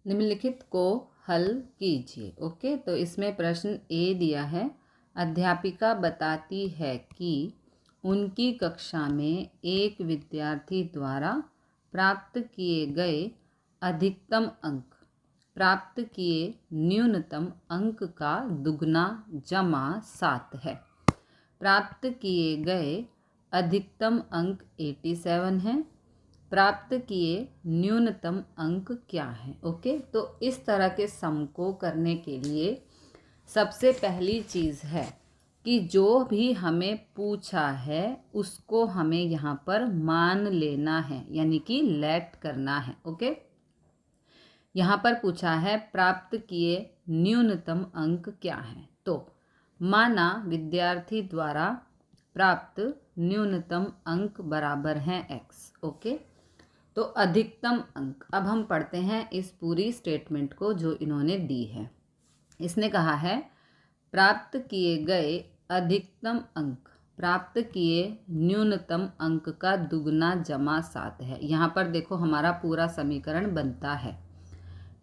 निम्नलिखित को हल कीजिए। ओके, तो इसमें प्रश्न ए दिया है, अध्यापिका बताती है कि उनकी कक्षा में एक विद्यार्थी द्वारा प्राप्त किए गए अधिकतम अंक प्राप्त किए न्यूनतम अंक का दुगना जमा 7 है। प्राप्त किए गए अधिकतम अंक 87 है। प्राप्त किए न्यूनतम अंक क्या है। ओके, तो इस तरह के सम को करने के लिए सबसे पहली चीज़ है कि जो भी हमें पूछा है उसको हमें यहाँ पर मान लेना है, यानी कि लेट करना है। ओके, यहाँ पर पूछा है प्राप्त किए न्यूनतम अंक क्या है, तो माना विद्यार्थी द्वारा प्राप्त न्यूनतम अंक बराबर हैं x। ओके, तो अधिकतम अंक, अब हम पढ़ते हैं इस पूरी स्टेटमेंट को जो इन्होंने दी है। इसने कहा है प्राप्त किए गए अधिकतम अंक प्राप्त किए न्यूनतम अंक का दुगना जमा 7 है। यहाँ पर देखो हमारा पूरा समीकरण बनता है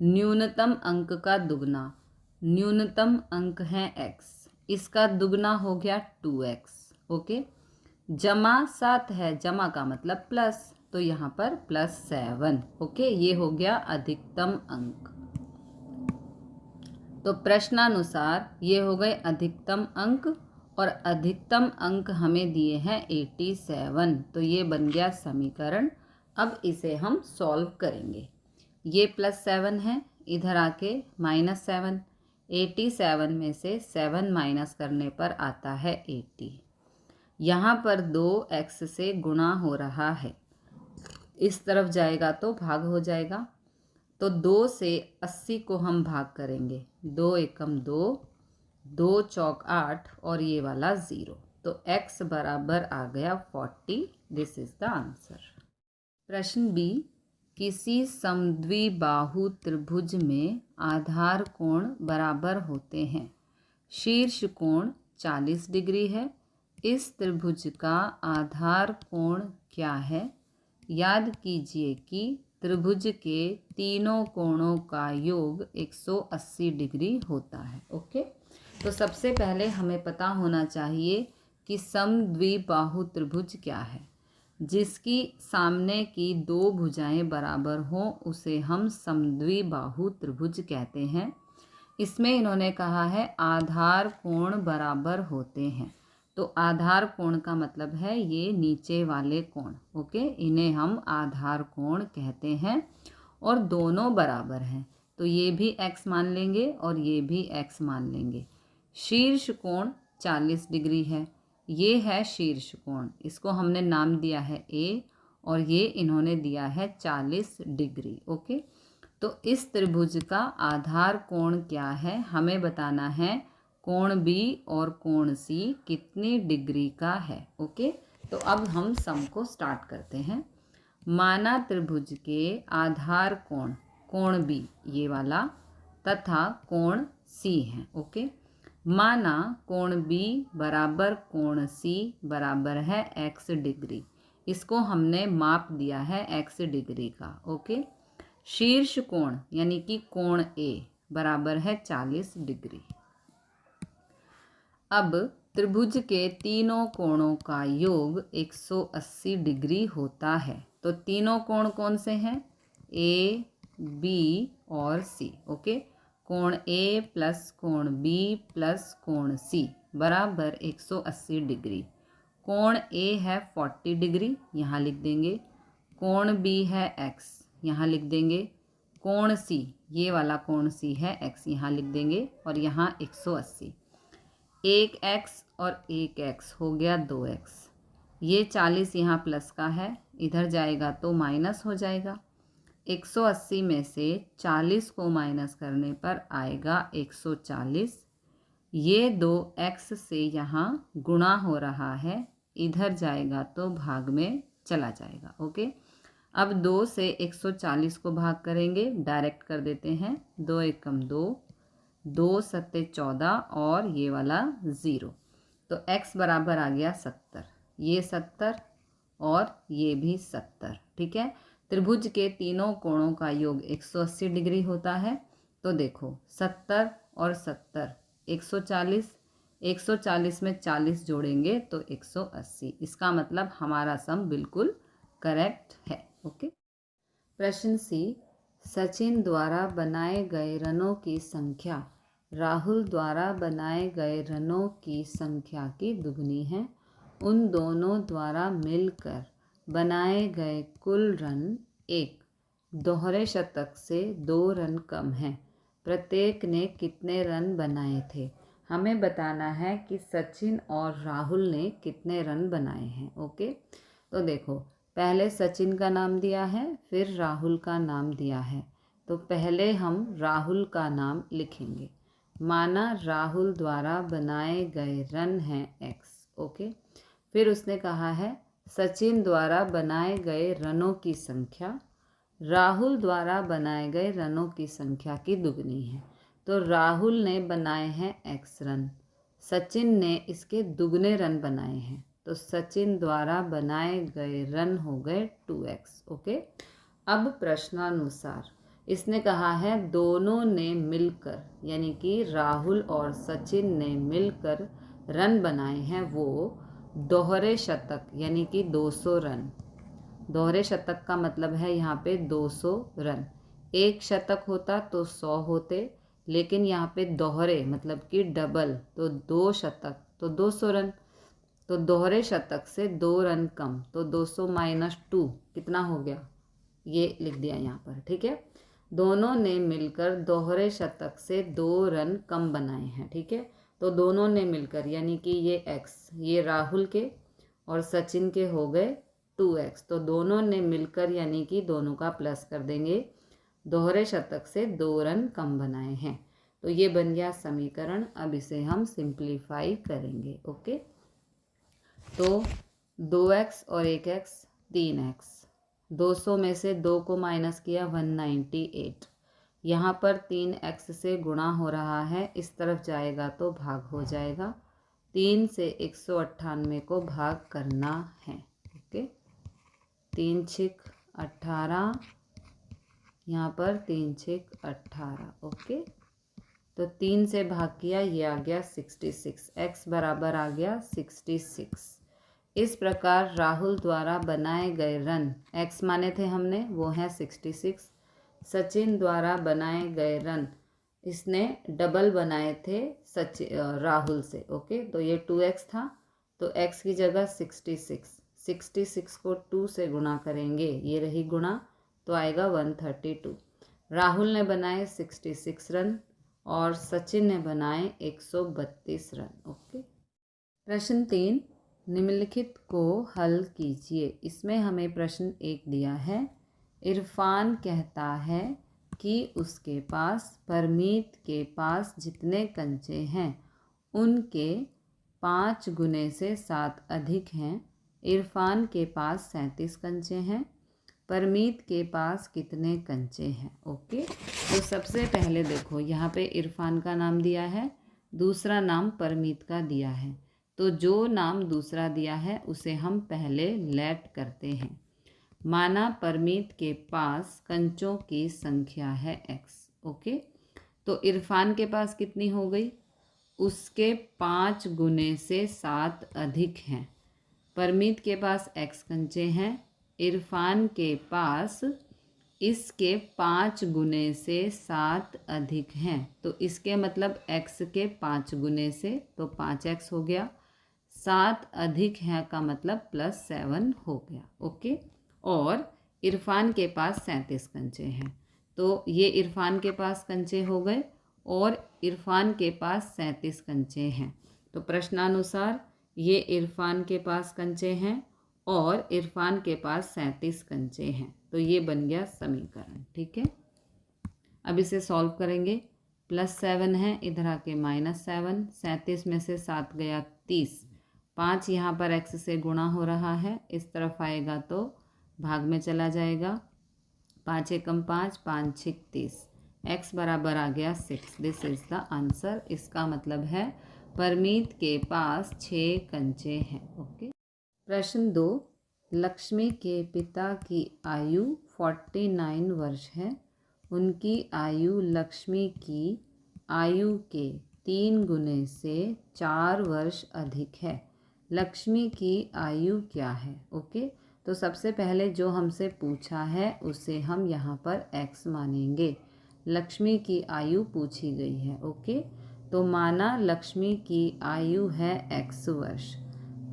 न्यूनतम अंक का दुगना, न्यूनतम अंक है x, इसका दुगना हो गया 2x। ओके, जमा 7 है, जमा का मतलब प्लस, तो यहाँ पर +7। ओके, ये हो गया अधिकतम अंक। तो प्रश्नानुसार ये हो गए अधिकतम अंक और अधिकतम अंक हमें दिए हैं 87, तो ये बन गया समीकरण। अब इसे हम सॉल्व करेंगे। ये +7 है, इधर आके -7, 87 में से 7 माइनस करने पर आता है 80। यहाँ पर 2x से गुणा हो रहा है, इस तरफ जाएगा तो भाग हो जाएगा, तो 2 से 80 को हम भाग करेंगे, 2 एकम 2, 2 चौक 8 और ये वाला 0, तो x बराबर आ गया 40। This is the answer. प्रश्न बी, किसी समद्विबाहु त्रिभुज में आधार कोण बराबर होते हैं। शीर्ष कोण 40 डिग्री है। इस त्रिभुज का आधार कोण क्या है। याद कीजिए कि त्रिभुज के तीनों कोणों का योग 180 डिग्री होता है। ओके, तो सबसे पहले हमें पता होना चाहिए कि समद्विबाहु त्रिभुज क्या है। जिसकी सामने की दो भुजाएं बराबर हों उसे हम समद्विबाहु त्रिभुज कहते हैं। इसमें इन्होंने कहा है आधार कोण बराबर होते हैं, तो आधार कोण का मतलब है ये नीचे वाले कोण। ओके, इन्हें हम आधार कोण कहते हैं और दोनों बराबर हैं, तो ये भी x मान लेंगे और ये भी x मान लेंगे। शीर्ष कोण 40 डिग्री है, ये है शीर्ष कोण, इसको हमने नाम दिया है A और ये इन्होंने दिया है 40 डिग्री। ओके, तो इस त्रिभुज का आधार कोण क्या है हमें बताना है। कोण B और कोण C कितनी डिग्री का है। ओके, तो अब हम सम को स्टार्ट करते हैं। माना त्रिभुज के आधार कोण कोण B ये वाला तथा कोण C है। ओके, माना कोण B बराबर कोण C बराबर है x डिग्री, इसको हमने माप दिया है x डिग्री का। ओके, शीर्ष कोण यानी कि कोण A बराबर है 40 डिग्री। अब त्रिभुज के तीनों कोणों का योग 180 डिग्री होता है, तो तीनों कोण कौन से हैं, A, B और C। ओके, कोण A प्लस कोण B प्लस कोण C बराबर 180 डिग्री। कोण A है 40 डिग्री, यहाँ लिख देंगे। कोण B है x, यहाँ लिख देंगे। कोण C ये वाला कोण C है x, यहाँ लिख देंगे और यहाँ 180। एक x और एक x हो गया 2x। ये 40 यहाँ प्लस का है, इधर जाएगा तो माइनस हो जाएगा। 180 में से 40 को माइनस करने पर आएगा 140। ये 2x से यहाँ गुणा हो रहा है, इधर जाएगा तो भाग में चला जाएगा। ओके, अब 2 से 140 को भाग करेंगे, डायरेक्ट कर देते हैं। 2 एकम 2, 2 सत्ते 14 और ये वाला 0, तो x बराबर आ गया 70। ये 70 और ये भी 70। ठीक है, त्रिभुज के तीनों कोणों का योग 180 डिग्री होता है। तो देखो 70 और 70 140, 140 में 40 जोड़ेंगे तो 180। इसका मतलब हमारा सम बिल्कुल करेक्ट है। ओके। प्रश्न सी, सचिन द्वारा बनाए गए रनों की संख्या राहुल द्वारा बनाए गए रनों की संख्या की दुगनी है। उन दोनों द्वारा मिलकर बनाए गए कुल रन एक दोहरे शतक से 2 रन कम हैं। प्रत्येक ने कितने रन बनाए थे? हमें बताना है कि सचिन और राहुल ने कितने रन बनाए हैं। ओके, तो देखो पहले सचिन का नाम दिया है, फिर राहुल का नाम दिया है। तो पहले हम राहुल का नाम लिखेंगे। माना राहुल द्वारा बनाए गए रन हैं x। ओके, फिर उसने कहा है सचिन द्वारा बनाए गए रनों की संख्या राहुल द्वारा बनाए गए रनों की संख्या की दुगनी है। तो राहुल ने बनाए हैं x रन, सचिन ने इसके दुगने रन बनाए हैं। तो सचिन द्वारा बनाए गए रन हो गए 2x। ओके, अब प्रश्नानुसार इसने कहा है दोनों ने मिलकर, यानी कि राहुल और सचिन ने मिलकर रन बनाए हैं वो दोहरे शतक, यानी कि 200 रन। दोहरे शतक का मतलब है यहाँ पे 200 रन। एक शतक होता तो 100 होते, लेकिन यहाँ पे दोहरे मतलब कि डबल, तो 2 शतक तो 200 रन। तो दोहरे शतक से 2 रन कम, तो 200 - 2 कितना हो गया, ये लिख दिया यहाँ पर। ठीक है, दोनों ने मिलकर दोहरे शतक से 2 रन कम बनाए हैं। ठीक है, तो दोनों ने मिलकर यानी कि ये x, ये राहुल के और सचिन के हो गए 2x। तो दोनों ने मिलकर यानी कि दोनों का प्लस कर देंगे, दोहरे शतक से 2 रन कम बनाए हैं। तो ये बन गया समीकरण। अब इसे हम सिंप्लीफाई करेंगे। ओके, तो 2x और 1x 3x, 200 में से 2 को माइनस किया 198। यहाँ पर 3x से गुणा हो रहा है, इस तरफ जाएगा तो भाग हो जाएगा। 3 से 198 को भाग करना है। ओके, 3 छिक 18, यहाँ पर 3 छिक 18। ओके, तो 3 से भाग किया, ये आ गया 66, x बराबर आ गया 66। इस प्रकार राहुल द्वारा बनाए गए रन, x माने थे हमने, वो है 66। सचिन द्वारा बनाए गए रन, इसने डबल बनाए थे राहुल से। ओके, तो ये 2x था, तो x की जगह 66, 66 को 2 से गुणा करेंगे, ये रही गुणा, तो आएगा 132। राहुल ने बनाए 66 रन और सचिन ने बनाए 132 रन। ओके, प्रश्न 3, निम्नलिखित को हल कीजिए। इसमें हमें प्रश्न 1 दिया है। इरफान कहता है कि उसके पास परमीत के पास जितने कंचे हैं उनके 5 गुने से 7 अधिक हैं। इरफान के पास 37 कंचे हैं। परमीत के पास कितने कंचे हैं? ओके, तो सबसे पहले देखो यहाँ पे इरफान का नाम दिया है, दूसरा नाम परमीत का दिया है। तो जो नाम दूसरा दिया है उसे हम पहले लेट करते हैं। माना परमीत के पास कंचों की संख्या है x। ओके, तो इरफान के पास कितनी हो गई? उसके 5 गुने से 7 अधिक हैं। परमीत के पास x कंचे हैं, इरफान के पास इसके 5 गुने से 7 अधिक हैं। तो इसके मतलब x के 5 गुने से, तो 5x हो गया। 7 अधिक है का मतलब +7 हो गया। ओके, और इरफान के पास 37 कंचे हैं। तो ये इरफान के पास कंचे हो गए और इरफान के पास 37 कंचे हैं। तो प्रश्नानुसार ये इरफान के पास कंचे हैं और इरफान के पास 37 कंचे हैं। तो ये बन गया समीकरण। ठीक है, अब इसे सॉल्व करेंगे। +7 है, इधर आके -7, 37 में से 7 गया 30, 5 यहाँ पर x से गुणा हो रहा है, इस तरफ आएगा तो भाग में चला जाएगा। 5 एकम 5, 5 छिक 30, x बराबर आ गया 6। This is the answer. इसका मतलब है परमीत के पास 6 कंचे हैं। ओके, प्रश्न 2, लक्ष्मी के पिता की आयु 49 वर्ष है, उनकी आयु लक्ष्मी की आयु के 3 गुने से 4 वर्ष अधिक है। लक्ष्मी की आयु क्या है? ओके, तो सबसे पहले जो हमसे पूछा है उसे हम यहाँ पर x मानेंगे। लक्ष्मी की आयु पूछी गई है। ओके, तो माना लक्ष्मी की आयु है x वर्ष।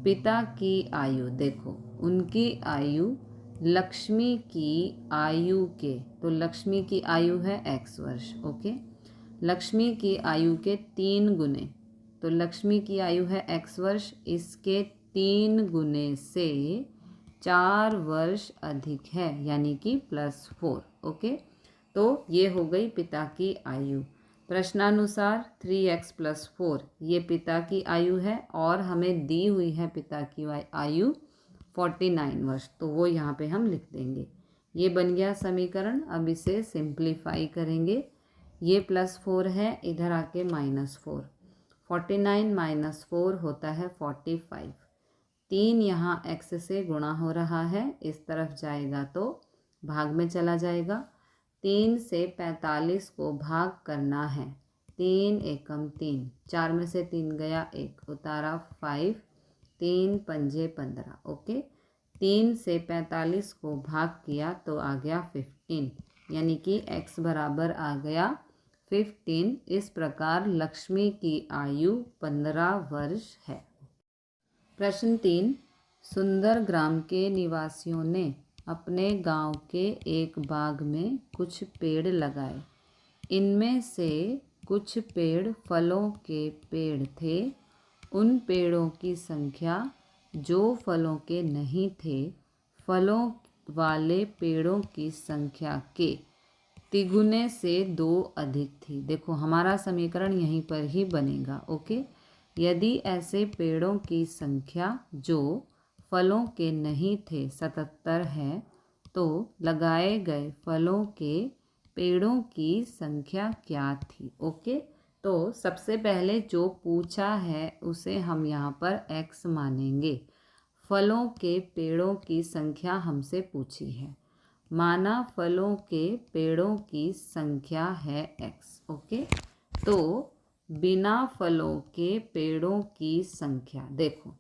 पिता की आयु देखो, उनकी आयु लक्ष्मी की आयु के, तो लक्ष्मी की आयु है x वर्ष। ओके, लक्ष्मी की आयु के 3 गुने, तो लक्ष्मी की आयु है x वर्ष, इसके 3 गुने से 4 वर्ष अधिक है, यानी कि +4। ओके, तो ये हो गई पिता की आयु। प्रश्नानुसार 3x + 4 ये पिता की आयु है और हमें दी हुई है पिता की आयु 49 वर्ष, तो वो यहाँ पे हम लिख देंगे। ये बन गया समीकरण। अब इसे सिंप्लीफाई करेंगे। ये +4 है, इधर आके -4, 49 - 4 होता है 45। 3 यहाँ x से गुणा हो रहा है, इस तरफ जाएगा तो भाग में चला जाएगा। 3 से 45 को भाग करना है। 3 एकम 3, 4 में से 3 गया 1, उतारा 5, 3 पंजे 15। ओके, 3 से 45 को भाग किया तो आ गया 15, यानी कि x बराबर आ गया 15। इस प्रकार लक्ष्मी की आयु 15 वर्ष है। प्रश्न 3, सुंदर ग्राम के निवासियों ने अपने गांव के एक बाग में कुछ पेड़ लगाए। इनमें से कुछ पेड़ फलों के पेड़ थे। उन पेड़ों की संख्या जो फलों के नहीं थे, फलों वाले पेड़ों की संख्या के तिगुने से 2 अधिक थी। देखो हमारा समीकरण यहीं पर ही बनेगा। ओके, यदि ऐसे पेड़ों की संख्या जो फलों के नहीं थे 77 है, तो लगाए गए फलों के पेड़ों की संख्या क्या थी? ओके, तो सबसे पहले जो पूछा है उसे हम यहाँ पर x मानेंगे। फलों के पेड़ों की संख्या हमसे पूछी है, माना फलों के पेड़ों की संख्या है x। ओके, तो बिना फलों के पेड़ों की संख्या, देखो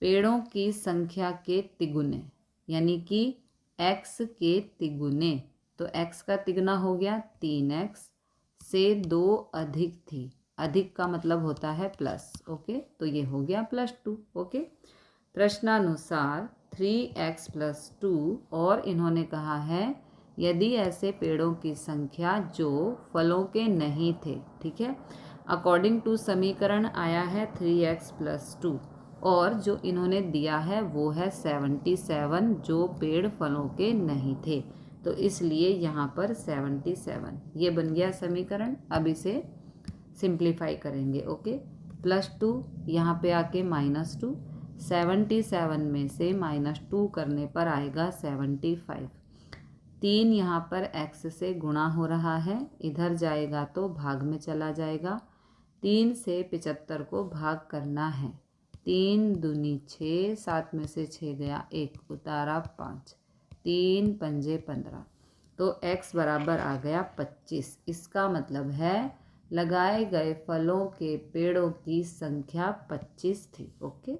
पेड़ों की संख्या के तिगुने, यानी कि x के तिगुने, तो x का तिगुना हो गया 3x से 2 अधिक थी। अधिक का मतलब होता है प्लस। ओके, तो ये हो गया +2। ओके, प्रश्नानुसार 3x + 2, और इन्होंने कहा है यदि ऐसे पेड़ों की संख्या जो फलों के नहीं थे। ठीक है, अकॉर्डिंग टू समीकरण आया है 3x + 2, और जो इन्होंने दिया है वो है 77 जो पेड़ फलों के नहीं थे, तो इसलिए यहाँ पर 77 ये बन गया समीकरण। अब इसे सिंप्लीफाई करेंगे। ओके, +2 यहाँ पे आके -2, 77 में से -2 करने पर आएगा 75। 3 यहाँ पर x से गुणा हो रहा है, इधर जाएगा तो भाग में चला जाएगा। 3 से 75 को भाग करना है। 3 दूनी 6, 7 में से 6 गया 1, उतारा 5, 3 पंजे 15, तो x बराबर आ गया 25। इसका मतलब है लगाए गए फलों के पेड़ों की संख्या 25 थी। ओके।